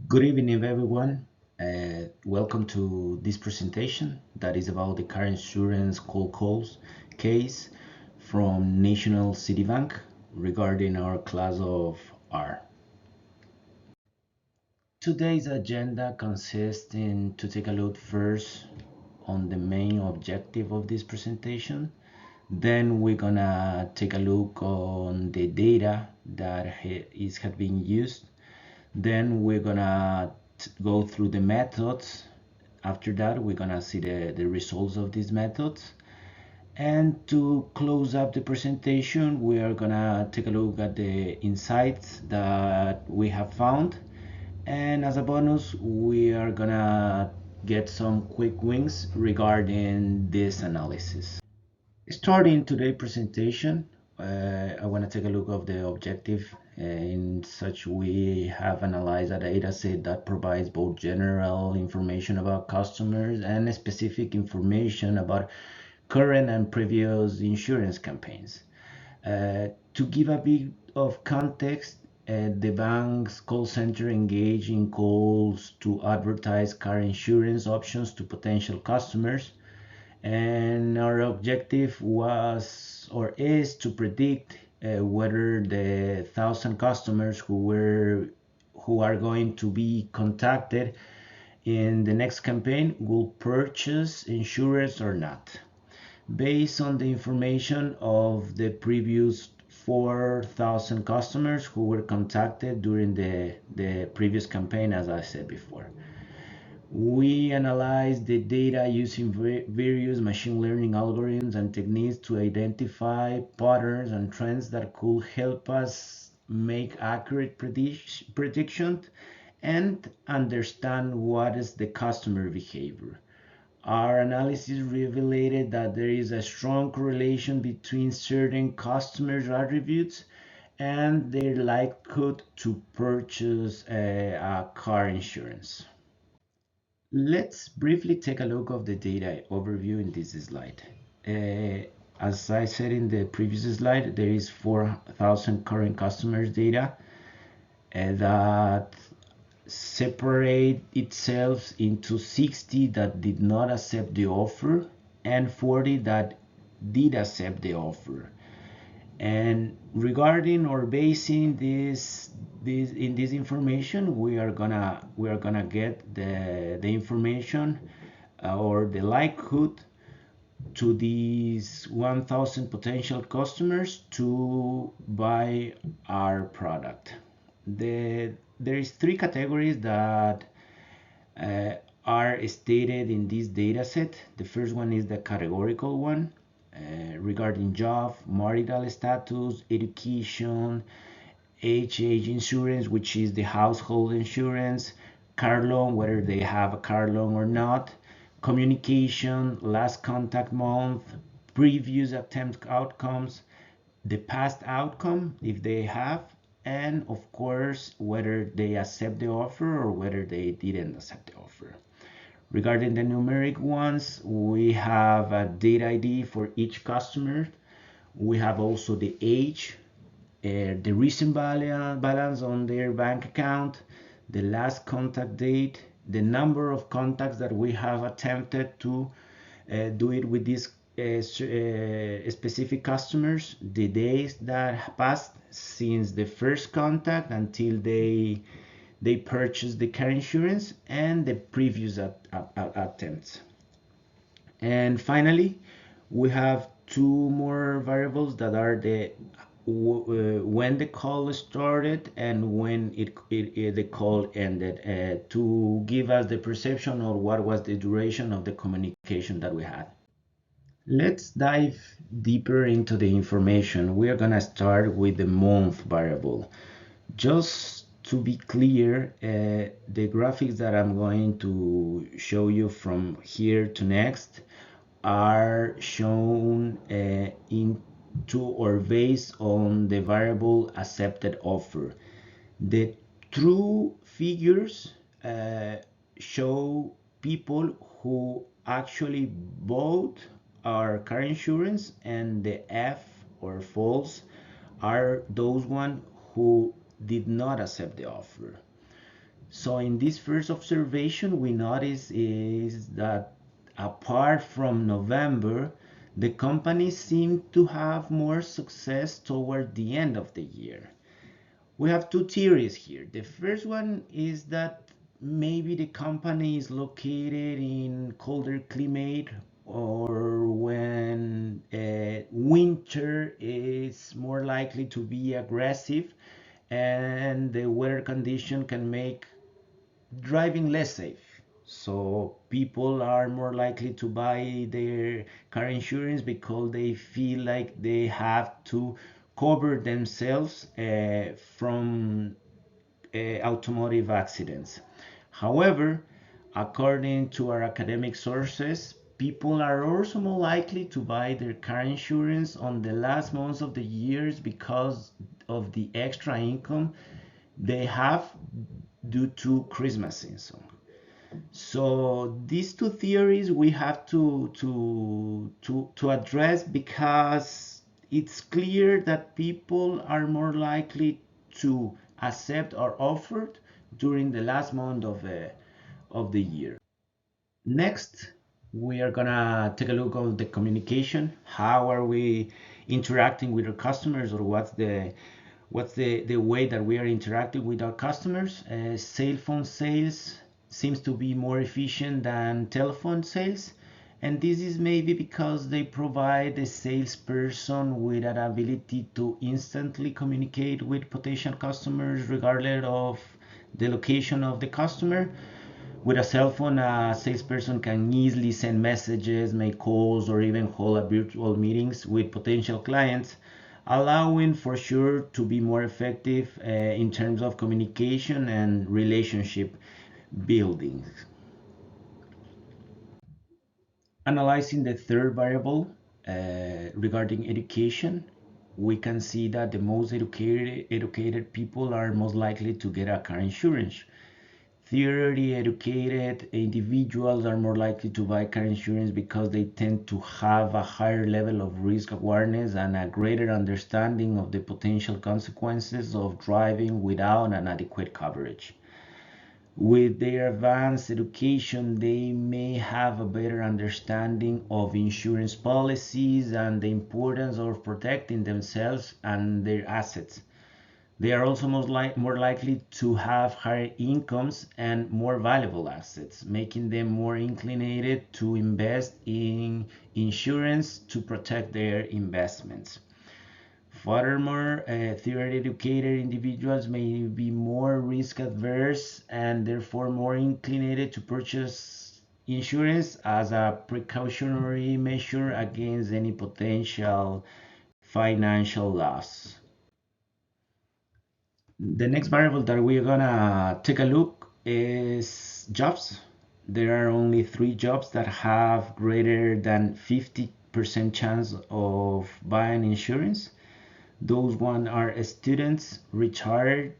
Good evening, everyone. Welcome to this presentation that is about the car insurance cold calls case from National City Bank regarding our class of R. Today's agenda consists in to take a look first on the main objective of this presentation. Then we're gonna take a look on the data that has been used. Then we're gonna go through the methods. After that, we're gonna see the results of these methods. And to close up the presentation, we are gonna take a look at the insights that we have found. And as a bonus, we are gonna get some quick wins regarding this analysis. Starting today's presentation, I want to take a look of the objective. In such, we have analyzed a data set that provides both general information about customers and specific information about current and previous insurance campaigns. To give a bit of context, the bank's call center engaged in calls to advertise car insurance options to potential customers, and our objective was or is to predict whether the 1,000 customers who are going to be contacted in the next campaign will purchase insurance or not, based on the information of the previous 4,000 customers who were contacted during the previous campaign, as I said before. We analyze the data using various machine learning algorithms and techniques to identify patterns and trends that could help us make accurate predictions and understand what is the customer behavior. Our analysis revealed that there is a strong correlation between certain customers' attributes and their likelihood to purchase a car insurance. Let's briefly take a look of the data overview in this slide. As I said in the previous slide, there is 4,000 current customers data that separate itself into 60 that did not accept the offer and 40 that did accept the offer. And regarding or basing this information, we are gonna get the information or the likelihood to these 1,000 potential customers to buy our product. There is three categories that are stated in this data set. The first one is the categorical one, regarding job, marital status, education, age insurance, which is the household insurance, car loan, whether they have a car loan or not, communication, last contact month, previous attempt outcomes, the past outcome if they have, and of course whether they accept the offer or whether they didn't accept the offer. Regarding the numeric ones, we have a data ID for each customer. We have also the age, the recent balance on their bank account, the last contact date, the number of contacts that we have attempted to do it with these specific customers, the days that passed since the first contact until they purchased the car insurance, and the previous attempts. And finally, we have two more variables that are the when the call started and when the call ended, to give us the perception of what was the duration of the communication that we had. Let's dive deeper into the information. We are gonna start with the month variable. Just to be clear, the graphics that I'm going to show you from here to next are shown into or based on the variable accepted offer. The true figures show people who actually bought our car insurance, and the F or false are those one who did not accept the offer. So in this first observation, we notice is that apart from November, the companies seem to have more success toward the end of the year. We have two theories here. The first one is that maybe the company is located in colder climate, or when winter is more likely to be aggressive, and the weather condition can make driving less safe. So people are more likely to buy their car insurance because they feel like they have to cover themselves from automotive accidents. However, according to our academic sources, people are also more likely to buy their car insurance on the last months of the years because of the extra income they have due to Christmas season. So these two theories we have to address, because it's clear that people are more likely to accept our offer during the last month of the year. Next, we are gonna take a look at the communication. How are we interacting with our customers, or what's the way that we are interacting with our customers? Cell phone sales seems to be more efficient than telephone sales, and this is maybe because they provide the salesperson with an ability to instantly communicate with potential customers regardless of the location of the customer. With a cell phone, a salesperson can easily send messages, make calls, or even hold a virtual meetings with potential clients, allowing for sure to be more effective in terms of communication and relationship building. Analyzing the third variable regarding education, we can see that the most educated people are most likely to get a car insurance. Theory educated individuals are more likely to buy car insurance because they tend to have a higher level of risk awareness and a greater understanding of the potential consequences of driving without an adequate coverage. With their advanced education, they may have a better understanding of insurance policies and the importance of protecting themselves and their assets. They are also more likely to have higher incomes and more valuable assets, making them more inclined to invest in insurance to protect their investments. Furthermore, theory educated individuals may be more risk adverse and therefore more inclined to purchase insurance as a precautionary measure against any potential financial loss. The next variable that we're gonna take a look is jobs. There are only 3 jobs that have greater than 50% chance of buying insurance. Those one are students, retired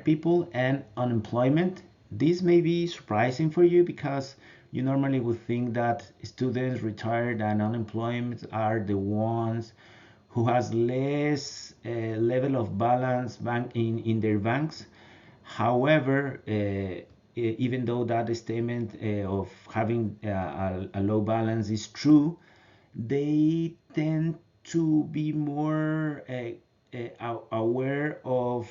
people, and unemployment. This may be surprising for you because you normally would think that students, retired, and unemployment are the ones who has less level of balance bank in their banks. However, even though that statement of having a low balance is true, they tend to be more aware of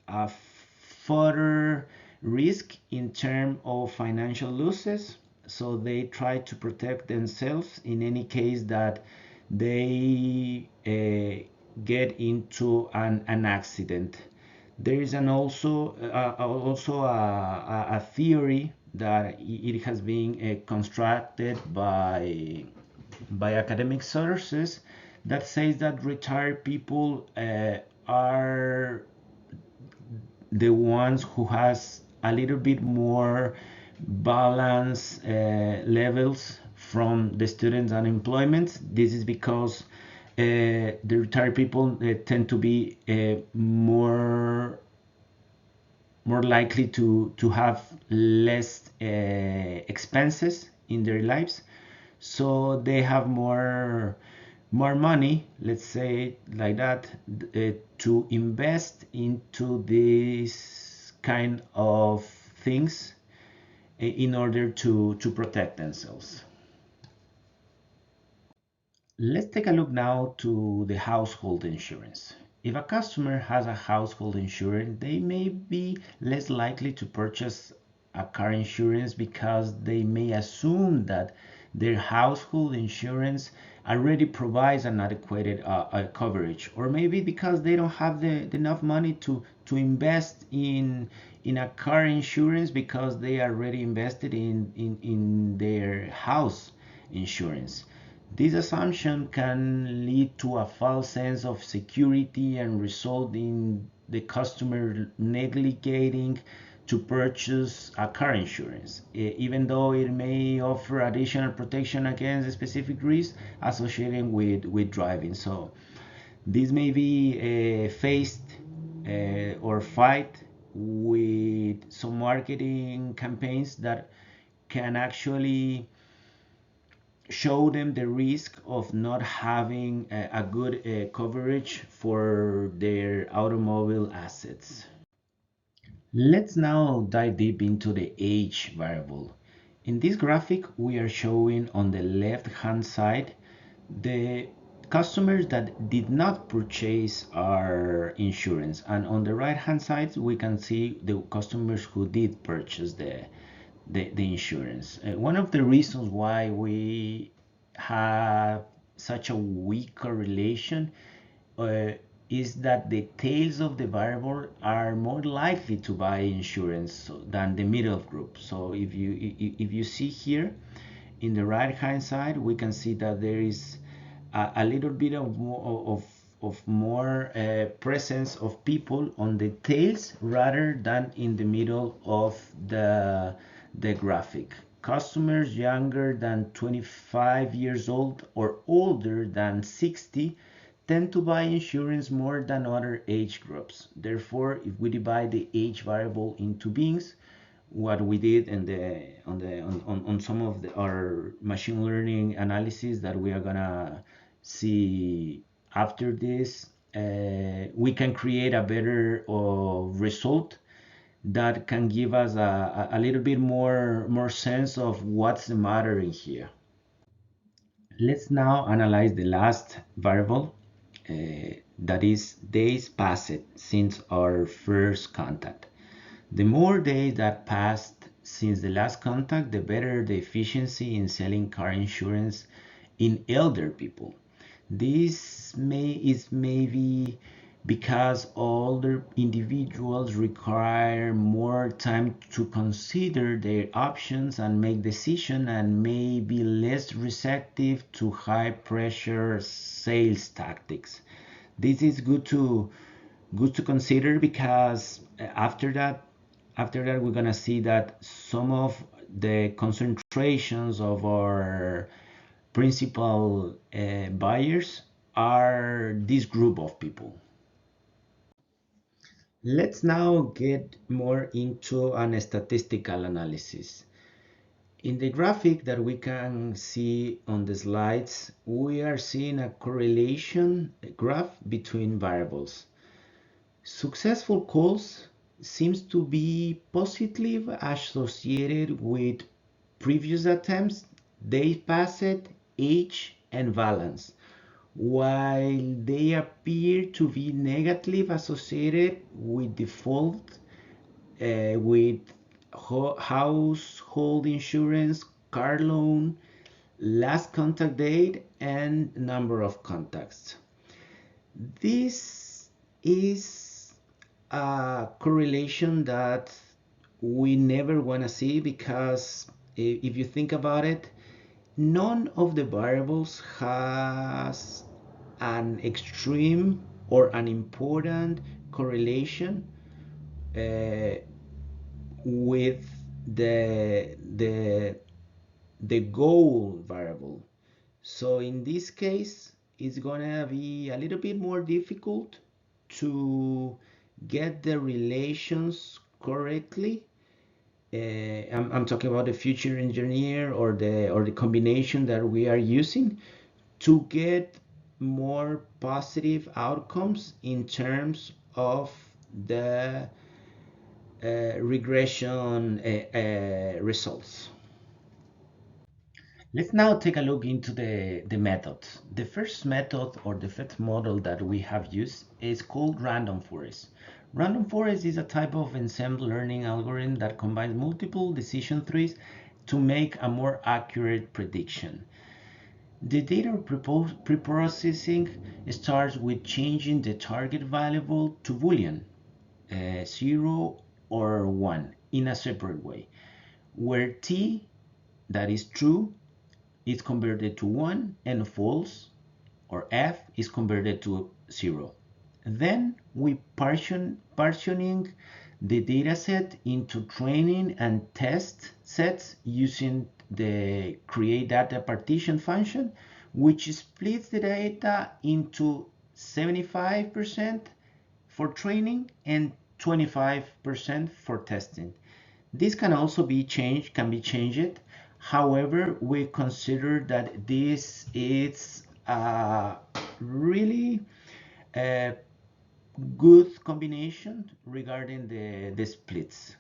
a further risk in terms of financial losses. So they try to protect themselves in any case that they get into an accident. There is also a theory that it has been constructed by academic sources that says that retired people are the ones who has a little bit more balance levels from the students unemployment. This is because the retired people tend to be more likely to have less expenses in their lives, so they have more money, let's say like that, to invest into this kind of things in order to protect themselves. Let's take a look now to the household insurance. If a customer has a household insurance, they may be less likely to purchase a car insurance because they may assume that their household insurance already provides an adequate coverage, or maybe because they don't have enough money to invest in a car insurance because they already invested in their house insurance. This assumption can lead to a false sense of security and result in the customer neglecting to purchase a car insurance, even though it may offer additional protection against specific risks associated with driving. So this may be faced or fight with some marketing campaigns that can actually show them the risk of not having a good coverage for their automobile assets. Let's now dive deep into the age variable. In this graphic, we are showing on the left hand side the customers that did not purchase our insurance, and on the right hand side we can see the customers who did purchase the insurance. One of the reasons why we have such a weak correlation uh, is that the tails of the variable are more likely to buy insurance than the middle group. So if you see here in the right hand side, we can see that there is a little bit of more presence of people on the tails rather than in the middle of the graphic. Customers younger than 25 years old or older than 60 tend to buy insurance more than other age groups. Therefore, if we divide the age variable into beings, what we did in the on some of our machine learning analysis that we are gonna see after this, we can create a better result that can give us a little bit more sense of what's the matter in here. Let's now analyze the last variable, that is days passed since our first contact. The more days that passed since the last contact, the better the efficiency in selling car insurance in elder people. This is maybe because older individuals require more time to consider their options and make decisions and may be less receptive to high pressure sales tactics. This is good to consider because after that we're gonna see that some of the concentrations of our principal buyers are this group of people. Let's now get more into an statistical analysis. In the graphic that we can see on the slides, we are seeing a correlation graph between variables. Successful calls seems to be positively associated with previous attempts, days passed, age, and balance, while they appear to be negatively associated with default, with household insurance, car loan, last contact date, and number of contacts. This is a correlation that we never want to see because if you think about it, none of the variables has an extreme or an important correlation uh, with the goal variable. So in this case, it's gonna be a little bit more difficult to get the relations correctly. I'm talking about the future engineer or the combination that we are using to get more positive outcomes in terms of the regression results. Let's now take a look into the methods. The first method or the first model that we have used is called random forest. Random forest is a type of ensemble learning algorithm that combines multiple decision trees to make a more accurate prediction. The data preprocessing starts with changing the target variable to Boolean, 0 or 1, in a separate way, where t, that is true, is converted to 1 and false, or f, is converted to 0. Then we partitioning the data set into training and test sets using the create data partition function, which splits the data into 75% for training and 25% for testing. This can also be changed. However, we consider that this is a really good combination regarding the splits.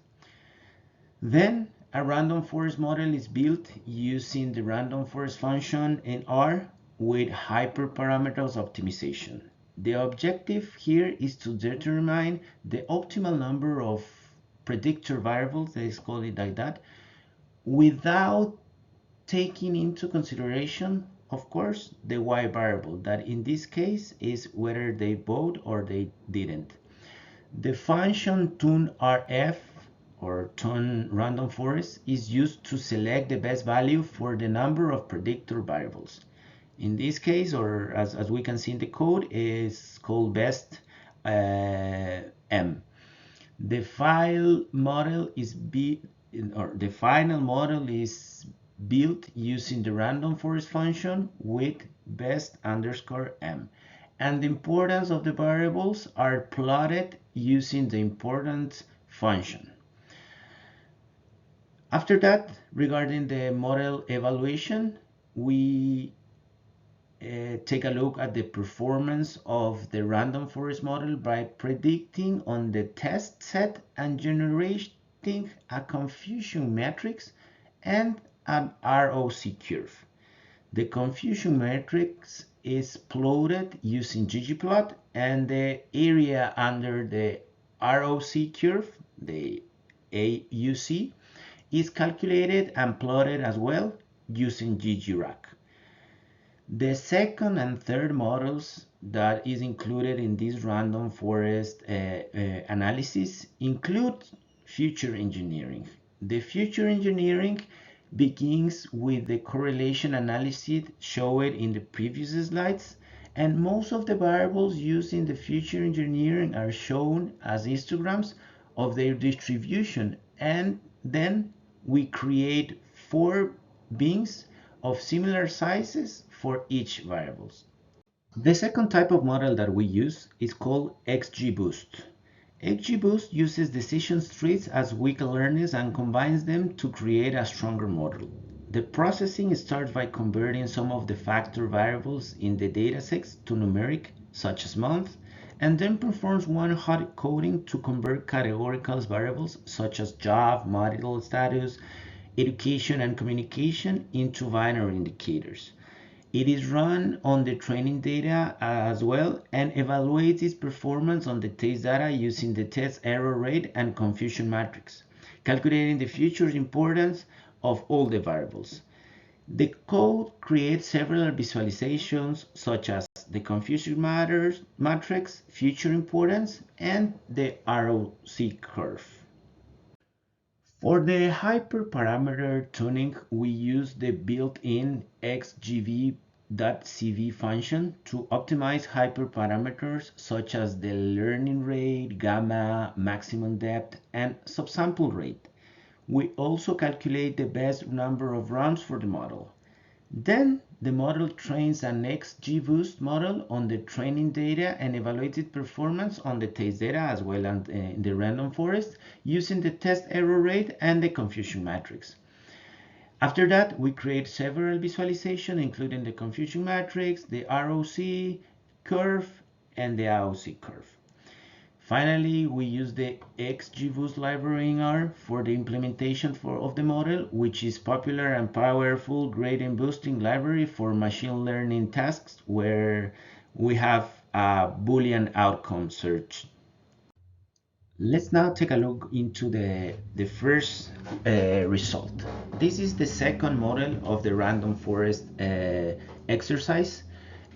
Then a random forest model is built using the random forest function in R with hyperparameters optimization. The objective here is to determine the optimal number of predictor variables, let's call it like that, without taking into consideration, of course, the y variable, that in this case is whether they vote or they didn't. The function tunRF or tune random forest is used to select the best value for the number of predictor variables. In this case, or as we can see in the code, is called best m. The final model is built using the random forest function with best underscore m, and the importance of the variables are plotted using the importance function. After that, regarding the model evaluation, we take a look at the performance of the random forest model by predicting on the test set and generating a confusion matrix and an ROC curve. The confusion matrix is plotted using ggplot, and the area under the ROC curve, the AUC, is calculated and plotted as well using ggRAC. The second and third models that is included in this random forest analysis include future engineering. The future engineering begins with the correlation analysis shown in the previous slides, and most of the variables used in the future engineering are shown as histograms of their distribution, and then we create 4 bins of similar sizes for each variables. The second type of model that we use is called XGBoost. XGBoost uses decision trees as weak learners and combines them to create a stronger model. The processing starts by converting some of the factor variables in the datasets to numeric, such as month, and then performs one hot coding to convert categorical variables such as job, marital status, education, and communication into binary indicators. It is run on the training data as well and evaluates its performance on the test data using the test error rate and confusion matrix, calculating the future importance of all the variables. The code creates several visualizations such as the confusion matrix, future importance, and the ROC curve. For the hyperparameter tuning, we use the built-in xgv.cv function to optimize hyperparameters such as the learning rate, gamma, maximum depth, and subsample rate. We also calculate the best number of runs for the model. Then the model trains an XGBoost model on the training data and evaluates its performance on the test data as well as in the random forest using the test error rate and the confusion matrix. After that, we create several visualizations including the confusion matrix, the ROC curve, and the AOC curve. Finally, we use the XGBoost library in R for the implementation of the model, which is popular and powerful gradient boosting library for machine learning tasks where we have a Boolean outcome search. Let's now take a look into the first result. This is the second model of the random forest exercise,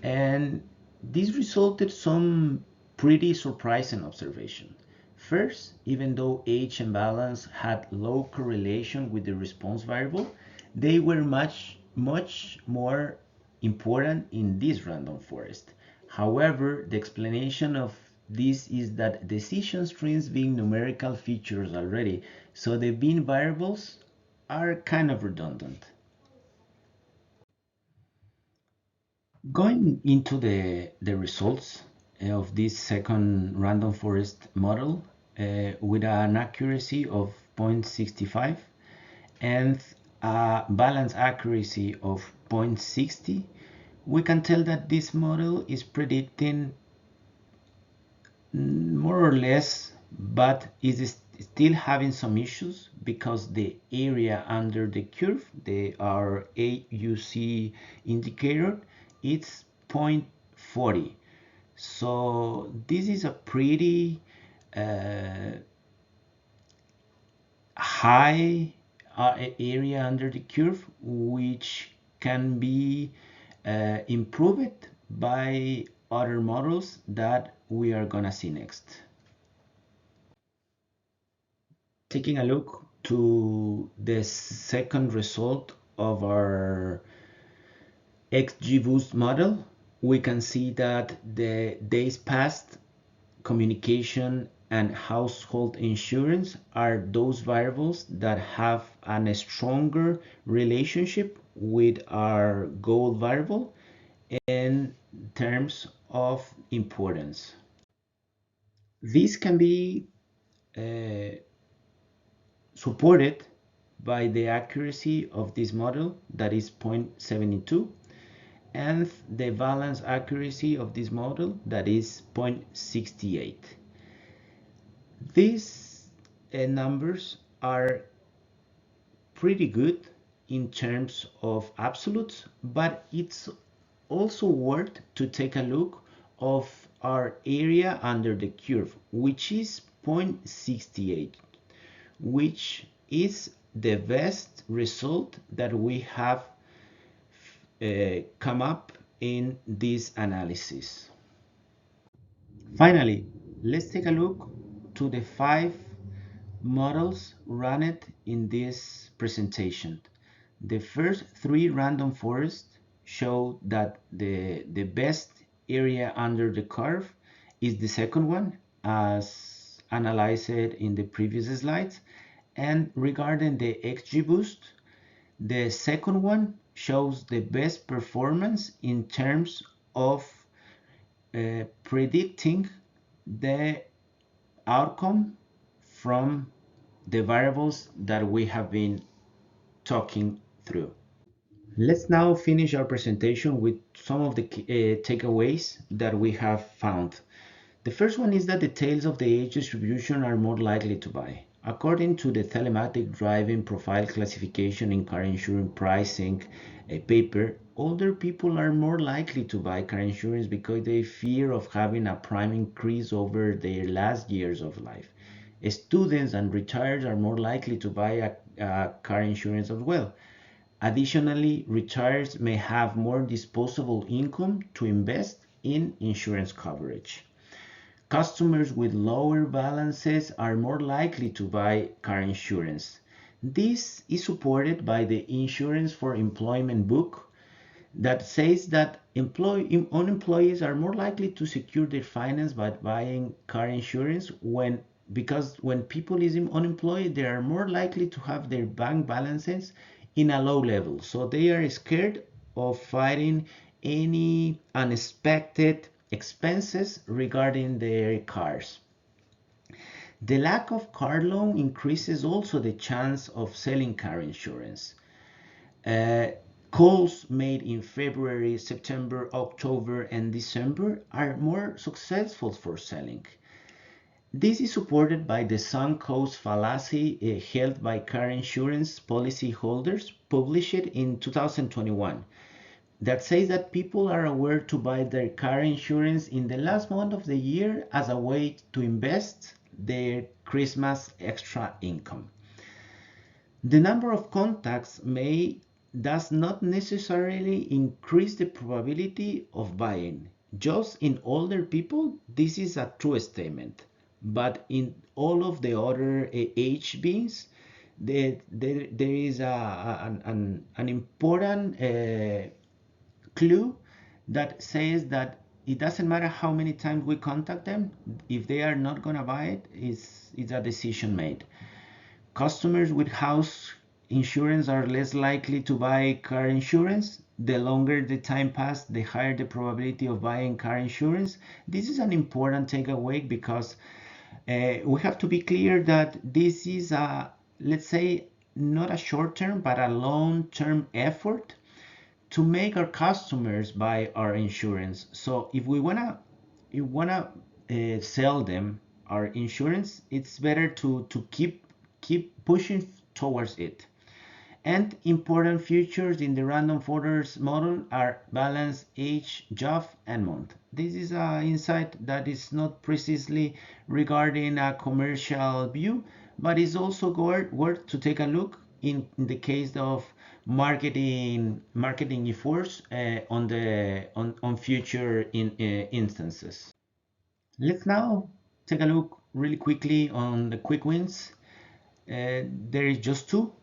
and this resulted some pretty surprising observation. First, even though age and balance had low correlation with the response variable, they were much more important in this random forest. However, the explanation of this is that decision strings being numerical features already, so the bin variables are kind of redundant. Going into the results of this second random forest model with an accuracy of 0.65 and a balance accuracy of 0.60, we can tell that this model is predicting more or less, but is still having some issues because the area under the curve, our AUC indicator, it's 0.40. So this is a pretty high area under the curve, which can be improved by other models that we are gonna see next. Taking a look to the second result of our XGBoost model, we can see that the days past, communication, and household insurance are those variables that have a stronger relationship with our goal variable in terms of importance. This can be supported by the accuracy of this model, that is 0.72, and the balance accuracy of this model, that is 0.68. These numbers are pretty good in terms of absolutes, but it's also worth to take a look of our area under the curve, which is 0.68, which is the best result that we have come up in this analysis. Finally, let's take a look to the 5 models run in this presentation. The first 3 random forests show that the best area under the curve is the second one, as analyzed in the previous slides. And regarding the XGBoost, the second one shows the best performance in terms of predicting the outcome from the variables that we have been talking through. Let's now finish our presentation with some of the takeaways that we have found. The first one is that the tails of the age distribution are more likely to buy. According to the Telematic Driving Profile Classification in Car Insurance Pricing paper, older people are more likely to buy car insurance because they fear of having a prime increase over their last years of life. Students and retired are more likely to buy a car insurance as well. Additionally, retirees may have more disposable income to invest in insurance coverage. Customers with lower balances are more likely to buy car insurance. This is supported by the Insurance for Employment book that says that unemployees are more likely to secure their finance by buying car insurance because when people is unemployed, they are more likely to have their bank balances in a low level. So they are scared of fighting any unexpected expenses regarding their cars. The lack of car loan increases also the chance of selling car insurance. Calls made in February, September, October, and December are more successful for selling. This is supported by the sunk cost fallacy held by car insurance policy holders published in 2021 that says that people are aware to buy their car insurance in the last month of the year as a way to invest their Christmas extra income. The number of contacts may does not necessarily increase the probability of buying. Just in older people, this is a true statement. But in all of the other age beings, there is an important clue that says that it doesn't matter how many times we contact them, if they are not going to buy it, it's a decision made. Customers with house insurance are less likely to buy car insurance. The longer the time passed, the higher the probability of buying car insurance. This is an important takeaway because we have to be clear that this is a, let's say, not a short term, but a long term effort to make our customers buy our insurance. So if we wanna sell them our insurance, it's better to keep pushing towards it. And important features in the random forest model are balance, age, job, and month. This is an insight that is not precisely regarding a commercial view, but is also worth to take a look in the case of marketing efforts on future instances. Let's now take a look really quickly on the quick wins. There is just two.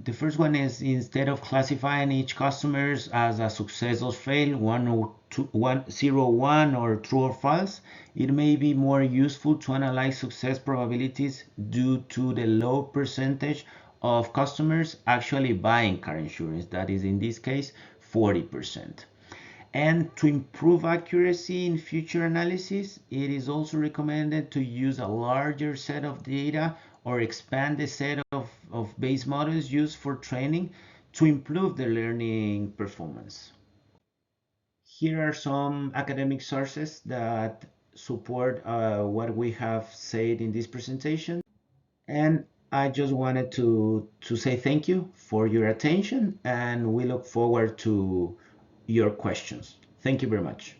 The first one is instead of classifying each customer as a success or fail, 0, 1, or true or false, it may be more useful to analyze success probabilities due to the low percentage of customers actually buying car insurance. That is, in this case, 40%. And to improve accuracy in future analysis, it is also recommended to use a larger set of data or expand the set of base models used for training to improve the learning performance. Here are some academic sources that support what we have said in this presentation. And I just wanted to say thank you for your attention, and we look forward to your questions. Thank you very much.